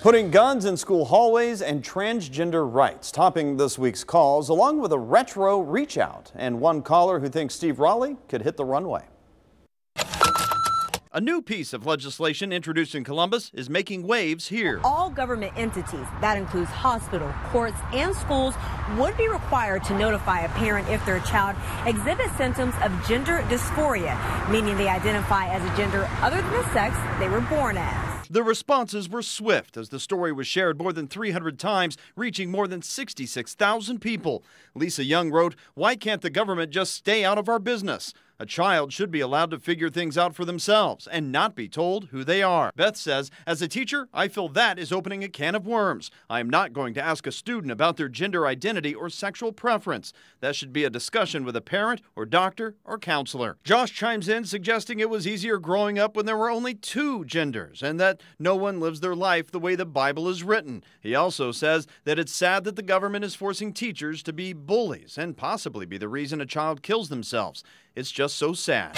Putting guns in school hallways and transgender rights topping this week's calls, along with a retro reach out and one caller who thinks Steve Raleigh could hit the runway. A new piece of legislation introduced in Columbus is making waves here. All government entities, that includes hospitals, courts, and schools, would be required to notify a parent if their child exhibits symptoms of gender dysphoria, meaning they identify as a gender other than the sex they were born as. The responses were swift as the story was shared more than 300 times, reaching more than 66,000 people. Lisa Young wrote, "Why can't the government just stay out of our business? A child should be allowed to figure things out for themselves and not be told who they are." Beth says, "As a teacher, I feel that is opening a can of worms. I am not going to ask a student about their gender identity or sexual preference. That should be a discussion with a parent or doctor or counselor." Josh chimes in, suggesting it was easier growing up when there were only two genders and that no one lives their life the way the Bible is written. He also says that it's sad that the government is forcing teachers to be bullies and possibly be the reason a child kills themselves. It's just so sad.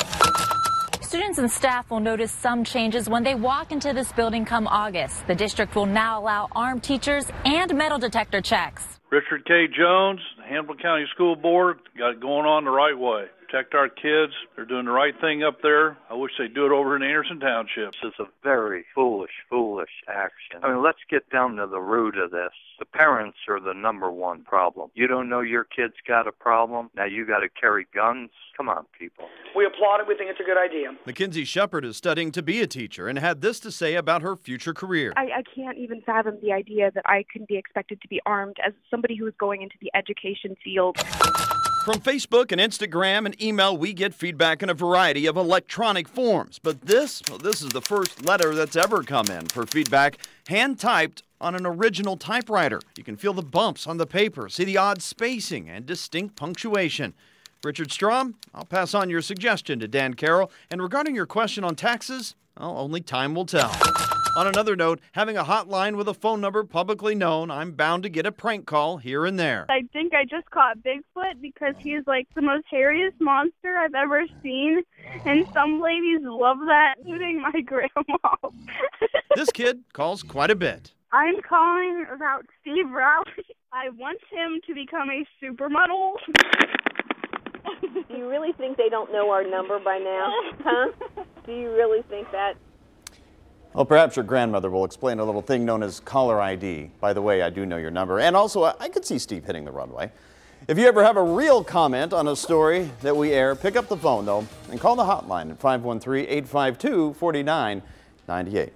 Students and staff will notice some changes when they walk into this building come August. The district will now allow armed teachers and metal detector checks. Richard K. Jones, Hamilton County School Board, got it going on the right way. Protect our kids. They're doing the right thing up there. I wish they'd do it over in Anderson Township. This is a very foolish action. I mean, let's get down to the root of this. The parents are the number one problem. You don't know your kid's got a problem. Now you got to carry guns. Come on, people. We applaud it. We think it's a good idea. Mackenzie Shepard is studying to be a teacher and had this to say about her future career. I can't even fathom the idea that I can be expected to be armed as somebody who is going into the education field. From Facebook and Instagram and email, we get feedback in a variety of electronic forms. But this is the first letter that's ever come in for feedback, hand-typed on an original typewriter. You can feel the bumps on the paper, see the odd spacing and distinct punctuation. Richard Strom, I'll pass on your suggestion to Dan Carroll. And regarding your question on taxes, well, only time will tell. On another note, having a hotline with a phone number publicly known, I'm bound to get a prank call here and there. I think I just caught Bigfoot because he's like the most hairiest monster I've ever seen, and some ladies love that, including my grandma. This kid calls quite a bit. I'm calling about Steve Raleigh. I want him to become a supermodel. Do you really think they don't know our number by now? Huh? Do you really think that? Well, perhaps your grandmother will explain a little thing known as caller ID. By the way, I do know your number. And also, I could see Steve hitting the runway. If you ever have a real comment on a story that we air, pick up the phone, though, and call the hotline at 513-852-4998.